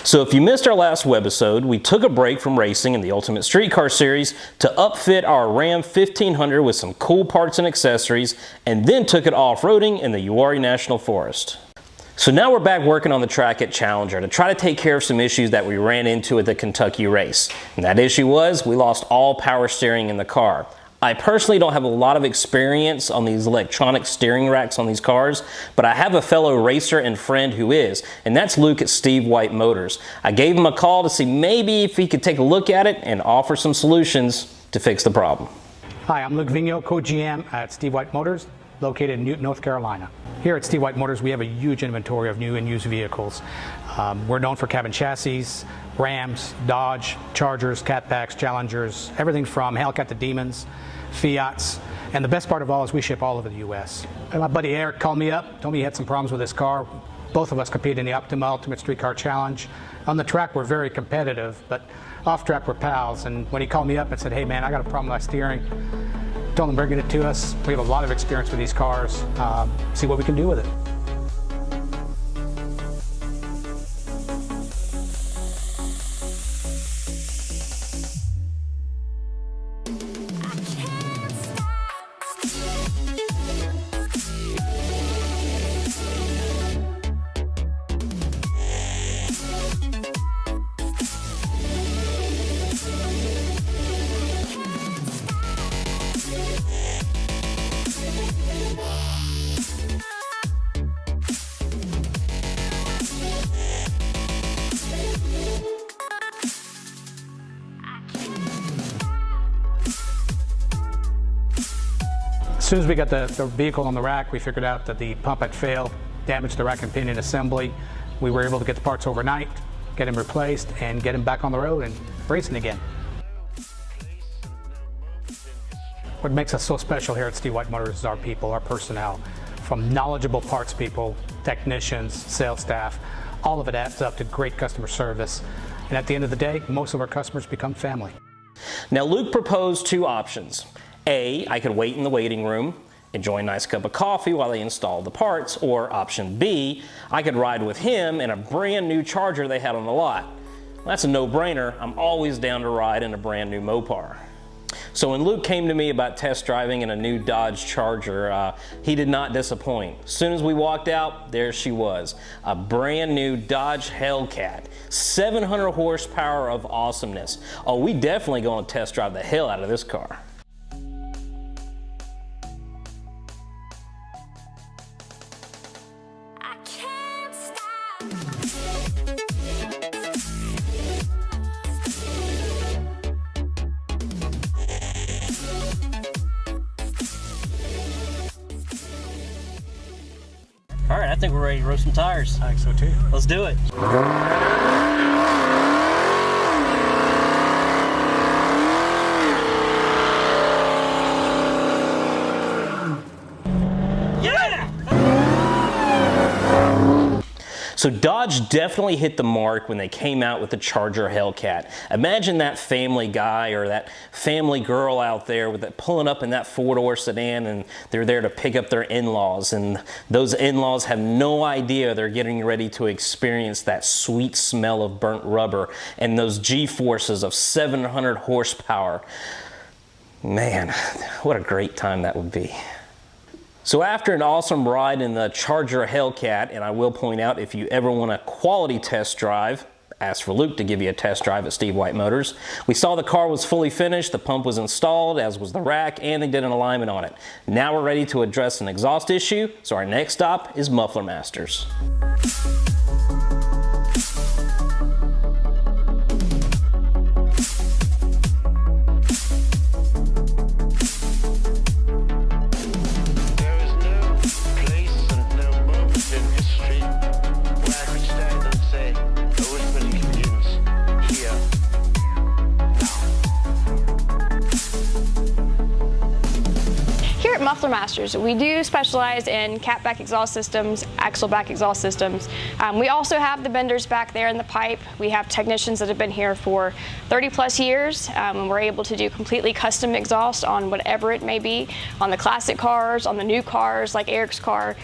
So if you missed our last webisode, we took a break from racing in the Ultimate Street Car Series to upfit our Ram 1500 with some cool parts and accessories, and then took it off-roading in the Uwharrie National Forest. So now we're back working on the TRAKit Challenger to try to take care of some issues that we ran into at the Kentucky race. And that issue was we lost all power steering in the car. I personally don't have a lot of experience on these electronic steering racks on these cars, but I have a fellow racer and friend who is, and that's Luke at Steve White Motors. I gave him a call to see maybe if he could take a look at it and offer some solutions to fix the problem. Hi, I'm Luke Vigneault, co-GM at Steve White Motors, located in Newton, North Carolina. Here at Steve White Motors, we have a huge inventory of new and used vehicles. We're known for cabin chassis, Rams, Dodge, Chargers, Catbacks, Challengers, everything from Hellcat to Demons, Fiats, and the best part of all is we ship all over the U.S. And my buddy Eric called me up, told me he had some problems with his car. Both of us compete in the Ultimate Street Car Challenge. On the track, we're very competitive, but off track, we're pals. And when he called me up and said, hey man, I got a problem with my steering, told him bring it to us. We have a lot of experience with these cars. See what we can do with it. As soon as we got the vehicle on the rack, we figured out that the pump had failed, damaged the rack and pinion assembly. We were able to get the parts overnight, get them replaced, and get them back on the road and racing again. What makes us so special here at Steve White Motors is our people, our personnel. From knowledgeable parts people, technicians, sales staff, all of it adds up to great customer service. And at the end of the day, most of our customers become family. Now Luke proposed two options. A, I could wait in the waiting room, enjoy a nice cup of coffee while they installed the parts, or option B, I could ride with him in a brand new Charger they had on the lot. Well, that's a no-brainer. I'm always down to ride in a brand new Mopar. So when Luke came to me about test driving in a new Dodge Charger, he did not disappoint. As soon as we walked out, there she was, a brand new Dodge Hellcat, 700 horsepower of awesomeness. Oh, we definitely going to test drive the hell out of this car. All right, I think we're ready to roast some tires. I think so too. Let's do it. So Dodge definitely hit the mark when they came out with the Charger Hellcat. Imagine that family guy or that family girl out there with that pulling up in that four-door sedan, and they're there to pick up their in-laws, and those in-laws have no idea they're getting ready to experience that sweet smell of burnt rubber and those G-forces of 700 horsepower. Man, what a great time that would be. So after an awesome ride in the Charger Hellcat, and I will point out, if you ever want a quality test drive, ask for Luke to give you a test drive at Steve White Motors. We saw the car was fully finished, the pump was installed, as was the rack, and they did an alignment on it. Now we're ready to address an exhaust issue, so our next stop is Muffler Masters. Muffler Masters. We do specialize in catback exhaust systems, axle back exhaust systems. We also have the benders back there in the pipe. We have technicians that have been here for 30 plus years, and we're able to do completely custom exhaust on whatever it may be, on the classic cars, on the new cars like Eric's car,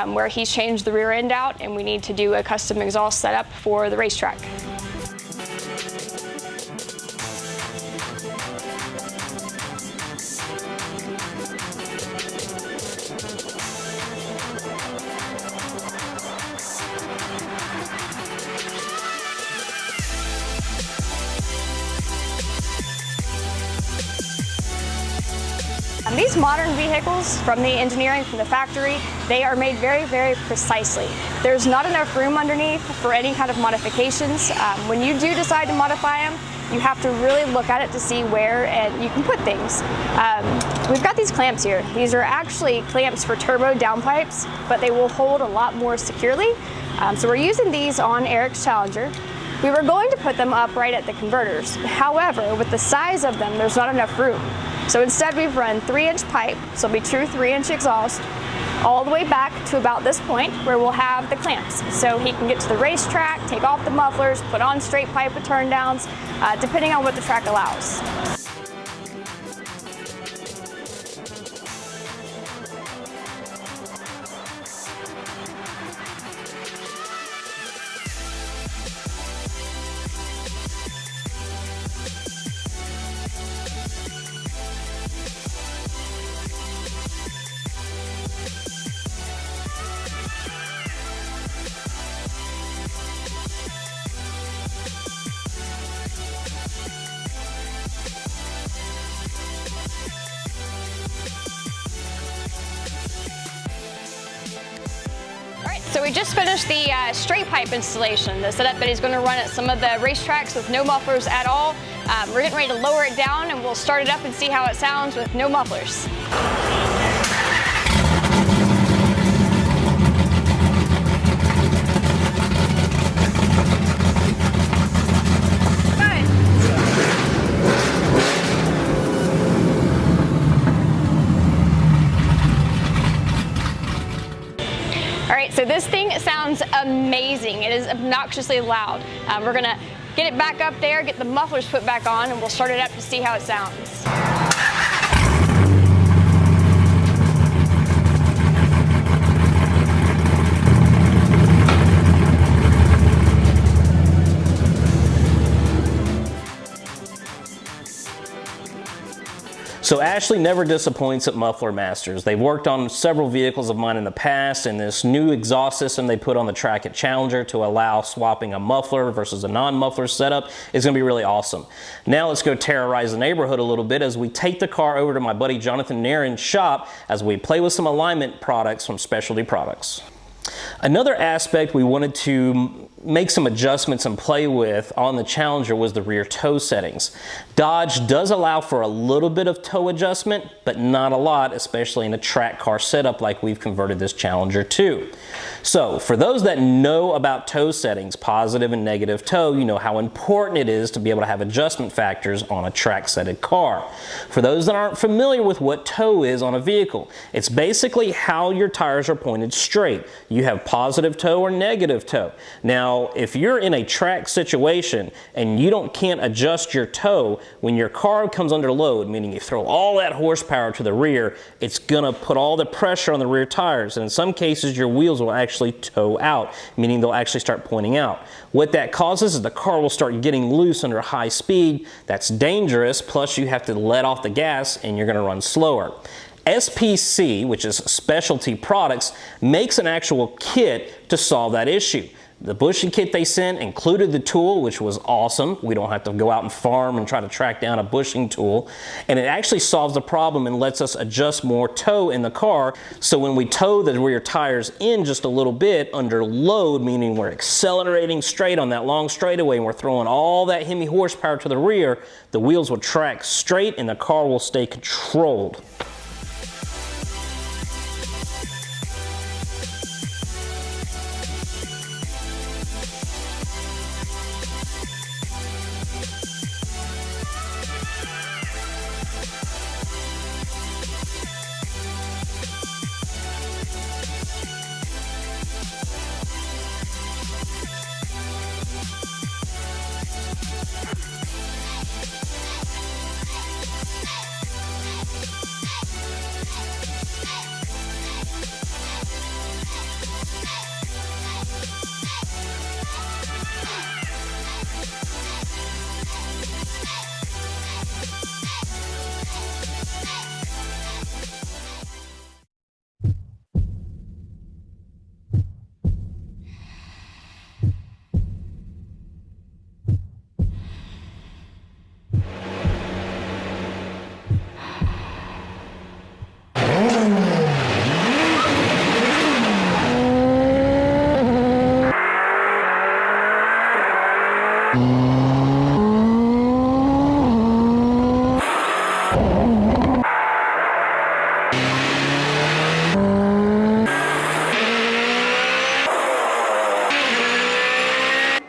where he's changed the rear end out and we need to do a custom exhaust setup for the racetrack. These modern vehicles, from the engineering, from the factory, they are made very, very precisely. There's not enough room underneath for any kind of modifications. When you do decide to modify them, you have to really look at it to see where and you can put things. We've got these clamps here. These are actually clamps for turbo downpipes, but they will hold a lot more securely. So we're using these on Eric's Challenger. We were going to put them up right at the converters. However, with the size of them, there's not enough room. So instead we've run 3-inch pipe, so it'll be true 3-inch exhaust, all the way back to about this point where we'll have the clamps. So he can get to the racetrack, take off the mufflers, put on straight pipe with turn downs, depending on what the track allows. So we just finished the straight pipe installation, the setup that he's going to run at some of the racetracks with no mufflers at all. We're getting ready to lower it down and we'll start it up and see how it sounds with no mufflers. So this thing sounds amazing. It is obnoxiously loud. We're gonna get it back up there, get the mufflers put back on, and we'll start it up to see how it sounds. So Ashley never disappoints at Muffler Masters. They've worked on several vehicles of mine in the past, and this new exhaust system they put on the TRAKit Challenger to allow swapping a muffler versus a non-muffler setup is going to be really awesome. Now let's go terrorize the neighborhood a little bit as we take the car over to my buddy Jonathan Nairn's shop as we play with some alignment products from Specialty Products. Another aspect we wanted to make some adjustments and play with on the Challenger was the rear toe settings. Dodge does allow for a little bit of toe adjustment, but not a lot, especially in a track car setup like we've converted this Challenger to. So for those that know about toe settings, positive and negative toe, you know how important it is to be able to have adjustment factors on a track setted car. For those that aren't familiar with what toe is on a vehicle, it's basically how your tires are pointed straight. You have positive toe or negative toe. Now, if you're in a track situation and you can't adjust your toe, when your car comes under load, meaning you throw all that horsepower to the rear, it's gonna put all the pressure on the rear tires, and in some cases your wheels will actually toe out, meaning they'll actually start pointing out. What that causes is the car will start getting loose under high speed. That's dangerous, plus you have to let off the gas and you're gonna run slower. SPC, which is Specialty Products, makes an actual kit to solve that issue. The bushing kit they sent included the tool, which was awesome. We don't have to go out and farm and try to track down a bushing tool. And it actually solves the problem and lets us adjust more toe in the car. So when we tow the rear tires in just a little bit under load, meaning we're accelerating straight on that long straightaway and we're throwing all that heavy horsepower to the rear, the wheels will track straight and the car will stay controlled.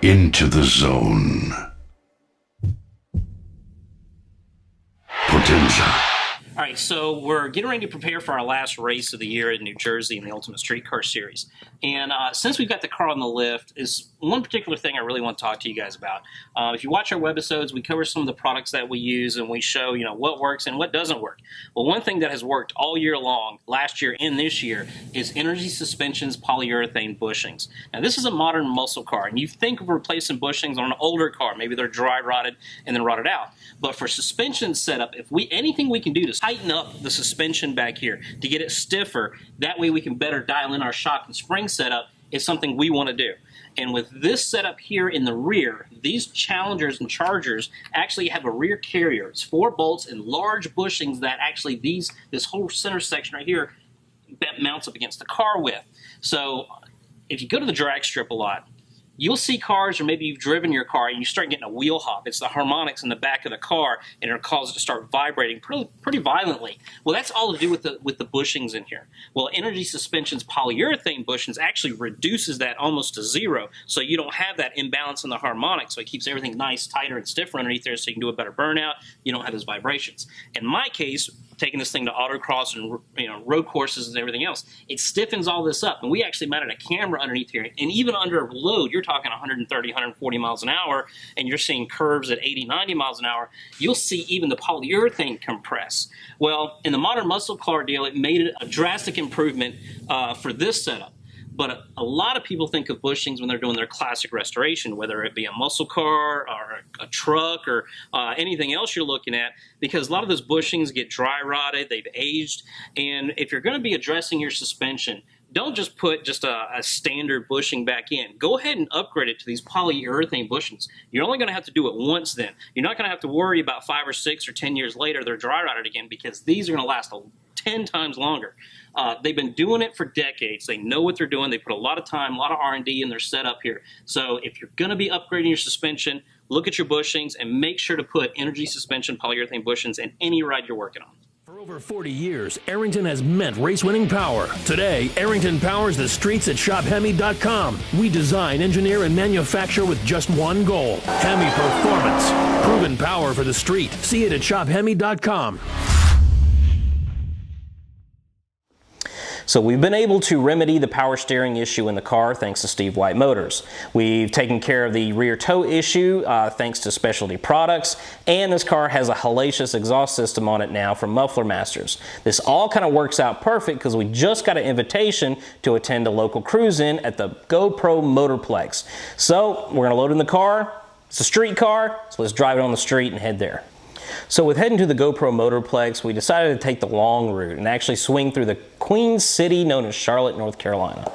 into the zone. Potenza. All right, so we're getting ready to prepare for our last race of the year in New Jersey in the Ultimate Street Car Series. And since we've got the car on the lift, is one particular thing I really want to talk to you guys about. If you watch our webisodes, we cover some of the products that we use, and we show, you know, what works and what doesn't work. Well, one thing that has worked all year long, last year and this year, is Energy Suspension's polyurethane bushings. Now, this is a modern muscle car, and you think of replacing bushings on an older car. Maybe they're dry rotted and then rotted out. But for suspension setup, anything we can do to tighten up the suspension back here to get it stiffer, that way we can better dial in our shock and spring setup, is something we want to do. And with this setup here in the rear, these Challengers and Chargers actually have a rear carrier. It's 4 bolts and large bushings that actually this whole center section right here that mounts up against the car with. So if you go to the drag strip a lot, you'll see cars, or maybe you've driven your car and you start getting a wheel hop. It's the harmonics in the back of the car, and it'll cause it to start vibrating pretty violently. Well, that's all to do with the bushings in here. Well, Energy Suspension's polyurethane bushings actually reduces that almost to zero, so you don't have that imbalance in the harmonics. So it keeps everything nice, tighter, and stiffer underneath there, so you can do a better burnout. You don't have those vibrations. In my case, taking this thing to autocross and, you know, road courses and everything else, it stiffens all this up. And we actually mounted a camera underneath here, and even under load, you're talking 130, 140 miles an hour, and you're seeing curves at 80, 90 miles an hour, you'll see even the polyurethane compress. Well, in the modern muscle car deal, it made it a drastic improvement for this setup. But a lot of people think of bushings when they're doing their classic restoration, whether it be a muscle car or a truck or anything else you're looking at, because a lot of those bushings get dry rotted, they've aged. And if you're going to be addressing your suspension, don't just put a standard bushing back in. Go ahead and upgrade it to these polyurethane bushings. You're only going to have to do it once then. You're not going to have to worry about 5 or 6 or 10 years later they're dry rotted again, because these are going to last 10 times longer. They've been doing it for decades. They know what they're doing. They put a lot of time, a lot of R&D in their setup here. So if you're going to be upgrading your suspension, look at your bushings and make sure to put Energy Suspension polyurethane bushings in any ride you're working on. For over 40 years, Arrington has meant race-winning power. Today, Arrington powers the streets at ShopHemi.com. We design, engineer, and manufacture with just one goal: Hemi performance. Proven power for the street. See it at ShopHemi.com. So we've been able to remedy the power steering issue in the car thanks to Steve White Motors. We've taken care of the rear tow issue thanks to specialty products, and this car has a hellacious exhaust system on it now from Muffler Masters. This all kind of works out perfect because we just got an invitation to attend a local cruise-in at the GoPro Motorplex. So we're going to load in the car. It's a street car, so let's drive it on the street and head there. So with heading to the GoPro Motorplex, we decided to take the long route and actually swing through the Queen City known as Charlotte, North Carolina.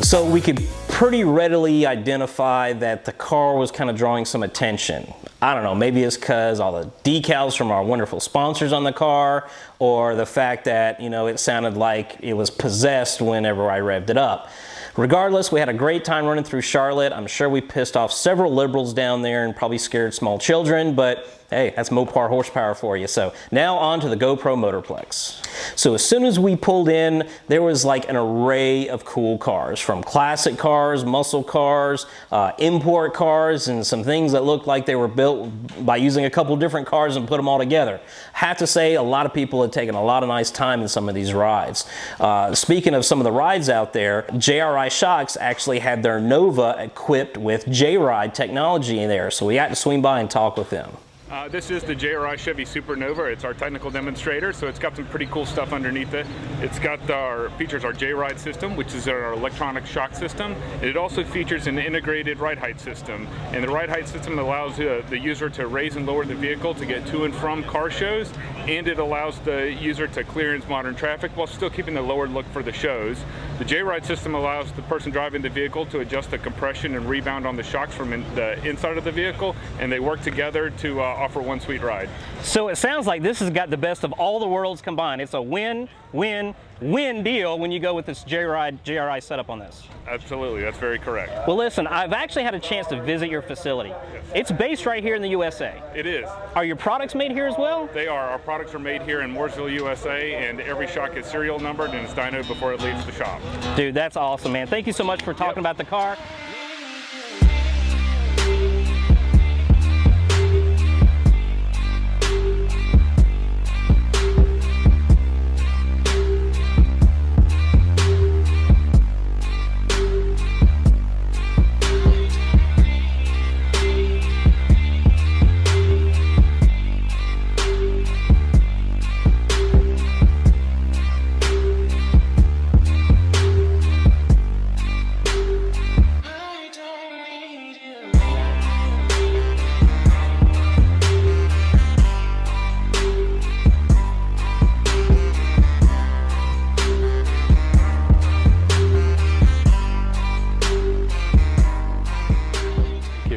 So we could pretty readily identify that the car was kind of drawing some attention. I don't know, maybe it's because all the decals from our wonderful sponsors on the car, or the fact that, you know, it sounded like it was possessed whenever I revved it up. Regardless, we had a great time running through Charlotte. I'm sure we pissed off several liberals down there and probably scared small children, but hey, that's Mopar horsepower for you. So now on to the GoPro Motorplex. So as soon as we pulled in, there was like an array of cool cars, from classic cars, muscle cars, import cars, and some things that looked like they were built by using a couple different cars and put them all together. I have to say, a lot of people had taken a lot of nice time in some of these rides. Speaking of some of the rides out there, JRI Shocks actually had their Nova equipped with J-Ride technology in there, so we had to swing by and talk with them. This is the JRI Chevy Supernova. It's our technical demonstrator, so it's got some pretty cool stuff underneath it. It's got features our J-Ride system, which is our electronic shock system. It also features an integrated ride height system. And the ride height system allows the user to raise and lower the vehicle to get to and from car shows, and it allows the user to clearance modern traffic while still keeping the lowered look for the shows. The J-Ride system allows the person driving the vehicle to adjust the compression and rebound on the shocks from the inside of the vehicle, and they work together to offer one sweet ride. So it sounds like this has got the best of all the worlds combined. It's a win-win-win deal when you go with this JRI setup on this. Absolutely, that's very correct. Well, listen, I've actually had a chance to visit your facility. Yes. It's based right here in the USA. It is. Are your products made here as well? They are. Our products are made here in Mooresville, USA, and every shock is serial numbered and it's dynoed before it leaves the shop. Dude, that's awesome, man. Thank you so much for talking about the car.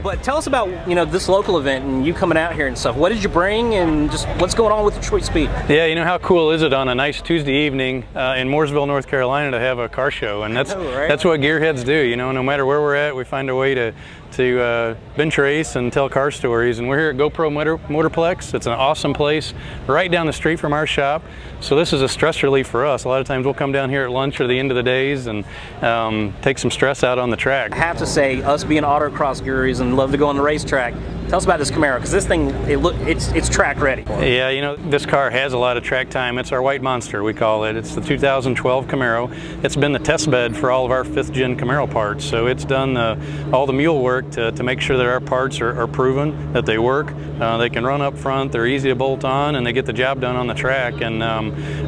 But tell us about, this local event and you coming out here and stuff. What did you bring and just what's going on with Detroit Speed? Yeah, how cool is it on a nice Tuesday evening in Mooresville, North Carolina to have a car show? And that's what gearheads do, no matter where we're at, we find a way to bench race and tell car stories. And we're here at GoPro Motorplex. It's an awesome place right down the street from our shop. So this is a stress relief for us. A lot of times we'll come down here at lunch or the end of the days and take some stress out on the track. I have to say, us being autocross gurus and love to go on the racetrack, tell us about this Camaro, because this thing, it's track ready. Yeah, this car has a lot of track time. It's our white monster, we call it. It's the 2012 Camaro. It's been the test bed for all of our 5th gen Camaro parts. So it's done all the mule work to make sure that our parts are proven, that they work. They can run up front, they're easy to bolt on, and they get the job done on the track. And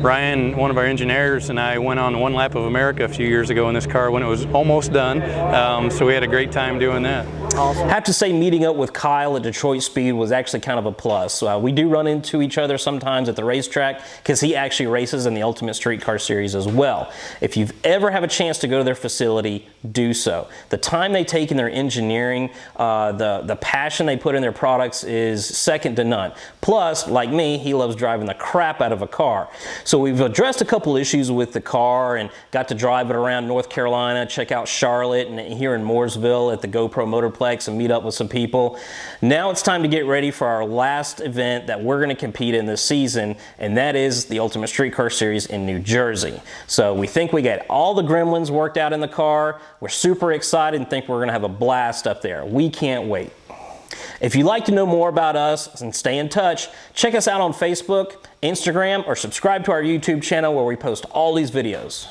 Ryan, one of our engineers, and I went on one lap of America a few years ago in this car when it was almost done. So we had a great time doing that. Awesome. I have to say, meeting up with Kyle at Detroit Speed was actually kind of a plus. We do run into each other sometimes at the racetrack because he actually races in the Ultimate Street Car Series as well. If you've ever have a chance to go to their facility, do so. The time they take in their engineering, the passion they put in their products is second to none. Plus, like me, he loves driving the crap out of a car. So we've addressed a couple issues with the car and got to drive it around North Carolina, check out Charlotte, and here in Mooresville at the GoPro Motorplex and meet up with some people. Now it's time to get ready for our last event that we're going to compete in this season, and that is the Ultimate Street Car Series in New Jersey. So we think we got all the gremlins worked out in the car. We're super excited and think we're going to have a blast up there. We can't wait. If you'd like to know more about us and stay in touch, check us out on Facebook, Instagram, or subscribe to our YouTube channel where we post all these videos.